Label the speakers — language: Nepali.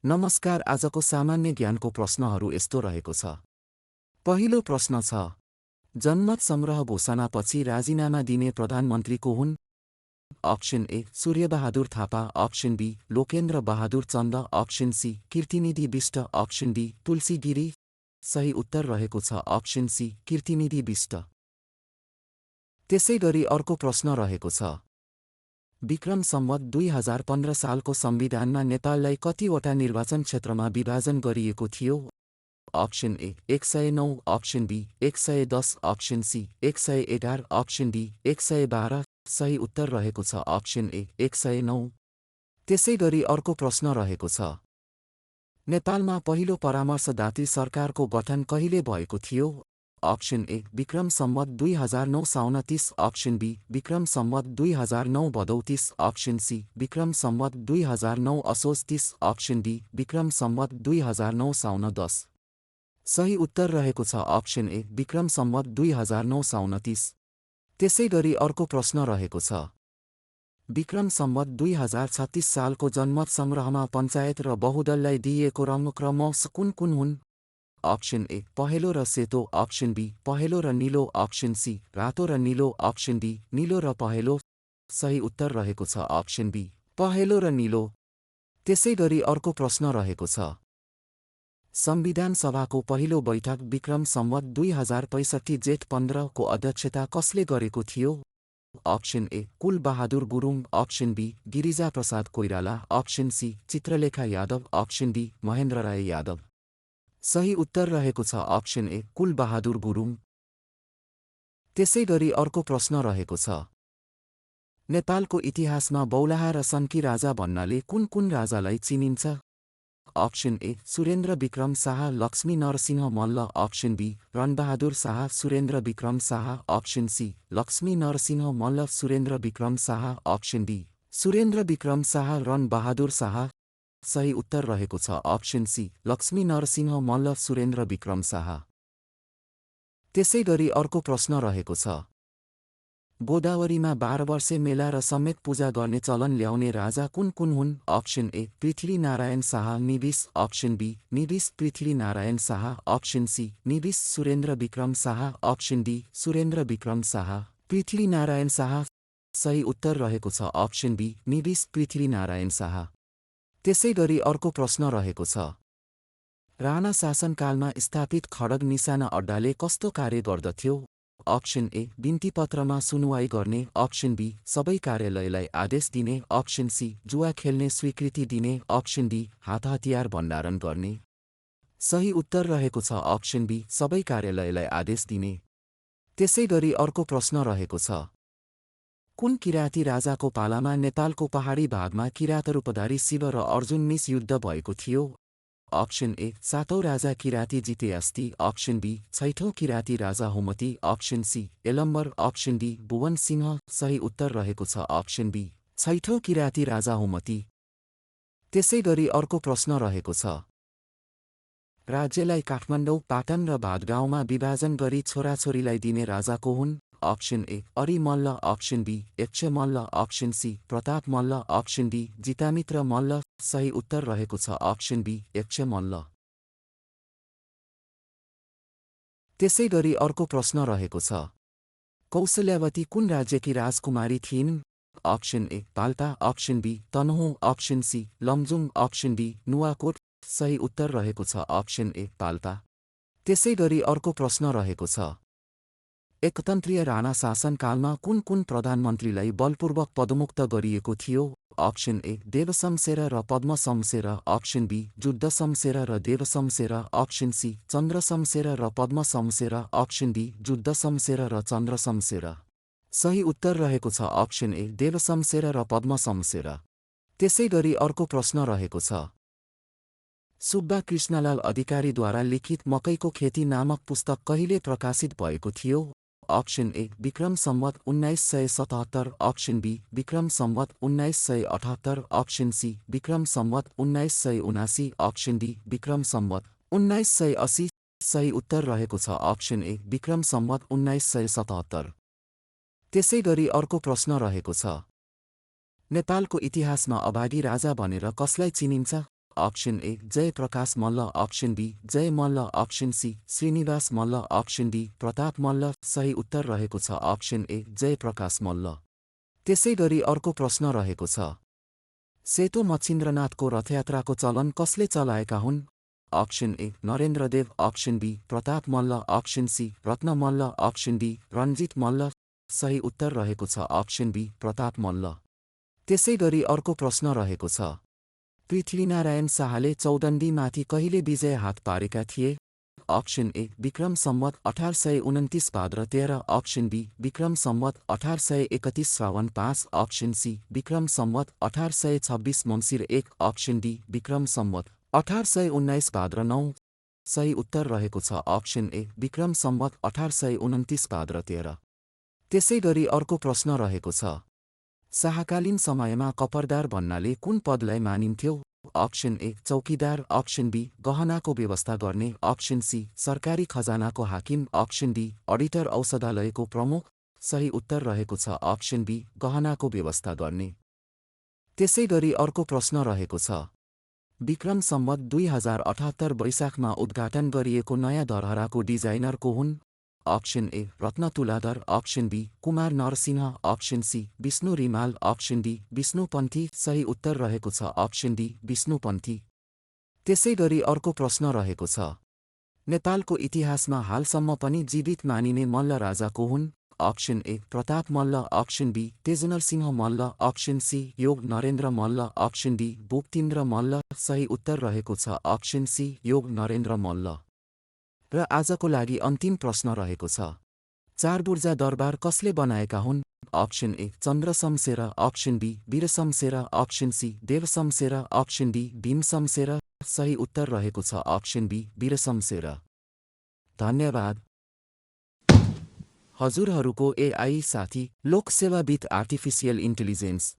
Speaker 1: नमस्कार। आजको सामान्य ज्ञानको प्रश्नहरू यस्तो रहेको छ। पहिलो प्रश्न छ, जनमत संग्रह घोषणापछि राजीनामा दिने प्रधानमन्त्री को हुन्? Option A Suryabahadur Thapa, option B Lokendra Bahadur Chand, option C Kirtinidhi Bista, option D Tulsi Giri. सही उत्तर रहेको छ अप्सन सी कीर्तिनिधि बिष्ट। त्यसैगरी अर्को प्रश्न रहेको छ, विक्रम सम्वत 2015 सालको संविधानमा नेपाललाई कतिवटा निर्वाचन क्षेत्रमा विभाजन गरिएको थियो? Option A 109, option B 110, option C 111, option D 112। सही उत्तर रहेको छ अप्सन ए 109। त्यसैगरी अर्को प्रश्न रहेको छ, नेपालमा पहिलो परामर्शदात्री सरकारको गठन कहिले भएको थियो? अप्सन ए विक्रम सम्वत 2009 साउन 30, अप्सन बी विक्रम सम्वत 2009 भदौ 30, अप्सन सी विक्रम सम्वत 2009 असोज 30, अप्सन डी विक्रम सम्वत 2009 साउन 10। सही उत्तर रहेको छ अप्सन ए विक्रम सम्वत 2009 साउन 30। त्यसैगरी अर्को प्रश्न रहेको छ, विक्रम सम्वत 2036 सालको जनमत संग्रहमा पञ्चायत र बहुदललाई दिइएको रङ क्रमश कुन कुन हुन्? अप्सन ए पहेँलो र सेतो, अप्सन बी पहेँलो र नीलो, अप्सन सी रातो र नीलो, अप्सन डी नीलो र पहेँलो। सही उत्तर रहेको छ अप्सन बी पहेँलो र नीलो। त्यसैगरी अर्को प्रश्न रहेको छ, संविधान सभाको पहिलो बैठक विक्रम सम्वत 2065 जेठ 15 को अध्यक्षता कसले गरेको थियो? Option A Kul Bahadur Gurung, option B Girija Prasad Koirala, option C Chitralekha Yadav, option D Mahendra Rai Yadav. सही उत्तर रहेको छ अप्सन ए कुल बहादुर गुरुङ। त्यसैगरी अर्को प्रश्न रहेको छ, नेपालको इतिहासमा बौलाहा र सन्की राजा भन्नाले कुन कुन राजालाई चिनिन्छ? Option A Surendra Bikram Shah, Lakshmi Narasimha Malla, option B Rana Bahadur Shah, Surendra Bikram Shah, option C Lakshmi Narasimha Malla, Surendra Bikram Shah, option D Surendra Bikram Shah, Rana Bahadur Shah. सही उत्तर रहेको छ अप्सन सी लक्ष्मी नरसिंह मल्ल, सुरेन्द्र विक्रम शाह। त्यसैगरी अर्को प्रश्न रहेको छ, गोदावरीमा 12 वर्षे मेला र सम्यक पूजा गर्ने चलन ल्याउने राजा कुन कुन हुन्? अप्सन ए पृथ्वी नारायण शाह निबिस, अप्सन बी निबिस पृथ्वी नारायण शाह, अप्सन सी निबिस सुरेन्द्र विक्रम शाह, अप्सन डी सुरेन्द्र विक्रम शाह। पृथ्वी नारायण शाह। सही उत्तर रहेको छ अप्सन बी निबिस पृथ्वी नारायण शाह। त्यसैगरी अर्को प्रश्न रहेको छ, राणा शासनकालमा स्थापित खड्ग निशाना अड्डाले कस्तो कार्य गर्दथ्यो? अप्सन ए बिन्तीपत्रमा सुनुवाई गर्ने, अप्सन बी सबै कार्यालयलाई आदेश दिने, अप्सन सी जुवा खेल्ने स्वीकृति दिने, अप्सन डी हात हतियार भण्डारण गर्ने। सही उत्तर रहेको छ अप्सन बी सबै कार्यालयलाई आदेश दिने। त्यसैगरी अर्को प्रश्न रहेको छ, कुन किराँती राजाको पालामा नेपालको पहाडी भागमा किराँतरूपधारी शिव र अर्जुन मिस युद्ध भएको थियो? अप्सन ए सातौं राजा किराँती जिते अस्ति, अप्सन बी छैठौं किराँती राजा Humati, option C Yalambar, option D Bhuvan Singh. सही उत्तर रहेको छ अप्सन बी छैठौं किराँती राजा हुमती। त्यसैगरी अर्को प्रश्न रहेको छ, राज्यलाई काठमाडौँ, पाटन र भातगाउँमा विभाजन गरी छोराछोरीलाई दिने राजा को हुन्? अप्सन ए अरी Malla, option B Yaksha Malla, option C Pratap Malla, option D Jitamitra Malla. सही उत्तर रहेको छ अप्सन बी यक्ष मल्ल। त्यसैगरी अर्को प्रश्न रहेको छ, कौशल्यावती कुन राज्यकी राजकुमारी थिइन्? Option A Palpa, option B Tanahun, option C Lamjung, option D Nuwakot. सही उत्तर रहेको छ अप्सन ए पाल्पा। त्यसैगरी अर्को प्रश्न रहेको छ, एकतन्त्रीय राणा शासनकालमा कुन कुन प्रधानमन्त्रीलाई बलपूर्वक पदमुक्त गरिएको थियो? अप्सन ए देवशमशेर र पद्मशमशेर, अप्सन बी जुद्धशमशेर र देवशमशेर, अप्सन सी चन्द्रशमशेर र पद्मशमशेर, अप्सन डी जुद्धशमशेर र चन्द्रशमशेर। सही उत्तर रहेको छ अप्सन ए देवशमशेर र पद्मशमशेर। त्यसैगरी अर्को प्रश्न रहेको छ, सुब्बा कृष्णलाल अधिकारीद्वारा लिखित मकैको खेती नामक पुस्तक कहिले प्रकाशित भएको थियो? Option A Vikram Samvat 1977, option B Vikram Samvat 1978, option C Vikram Samvat 1979, option D Vikram Samvat 1980। सही उत्तर रहेको छ अप्सन ए विक्रम सम्वत 1977। त्यसैगरी अर्को प्रश्न रहेको छ, नेपालको इतिहासमा अभागी राजा भनेर कसलाई चिनिन्छ? Option A Jayaprakash Malla, option B Jaya Malla, option C Srinivasa Malla, option D Pratap Malla. सही उत्तर रहेको छ ऑप्शन ए जयप्रकाश मल्ल। त्यसैगरी अर्को प्रश्न रहेको छ, सेतो मच्छिन्द्रनाथको रथयात्राको चलन कसले चलाएका हुन्? Option A Narendradev, option B Pratap Malla, option C Ratna Malla, option D Ranjit Malla. सही उत्तर रहेको छ ऑप्शन बी प्रताप मल्ल। त्यसैगरी अर्को प्रश्न रहेको छ, पृथ्वीनारायण शाहले चौदण्डीमाथि कहिले विजय हात पारेका थिए? ऑप्शन ए विक्रम सम्वत 1829 भाद्र 13, ऑप्शन बी विक्रम सम्वत 1831 श्रावण 5, ऑप्शन सी विक्रम सम्वत 1826 मङ्सिर 1, ऑप्शन डी विक्रम सम्वत 1819 भाद्र 9। सही उत्तर रहेको छ ऑप्शन ए विक्रम सम्वत 1829 भाद्र 13। त्यसैगरी अर्को प्रश्न रहेको छ, शाहकालीन समयमा कपरदार भन्नाले कुन पदलाई मानिन्थ्यो? ऑप्शन ए चौकीदार, ऑप्शन बी गहनाको व्यवस्था गर्ने, ऑप्शन सी सरकारी खजानाको हाकिम, ऑप्शन डी अडिटर औषधालयको प्रमुख। सही उत्तर रहेको छ ऑप्शन बी गहनाको व्यवस्था गर्ने। त्यसैगरी अर्को प्रश्न रहेको छ, विक्रम सम्वत 2078 वैशाखमा उद्घाटन गरिएको नयाँ धरहराको डिजाइनर को हुन्? Option A Ratna Tuladhar, option B Kumar Narsingh, option C Bishnu Rimal, option D Bishnupanthi. सही उत्तर रहेको छ ऑप्शन डी विष्णुपन्थी। त्यसैगरी अर्को प्रश्न रहेको छ, नेपालको इतिहासमा हालसम्म पनि जीवित मानिने मल्ल राजा को हुन्? Option A Pratap Malla, option B Tejnarsingh Malla, option C Yog Narendra Malla, option D Boktindra Malla. सही उत्तर रहेको छ ऑप्शन सी योग नरेन्द्र मल्ल। र आजको लागि अन्तिम प्रश्न रहेको छ, चारबुर्जा दरबार कसले बनाएका हुन्? Option A Chandra Shamsher, option B Bir Shamsher, option C Dev Shamsher, option D Bhim Shamsher. सही उत्तर रहेको छ ऑप्शन बी वीर शमशेर। धन्यवाद। हजुरहरूको एआई साथी लोकसेवा विथ आर्टिफिसियल इन्टेलिजेन्स।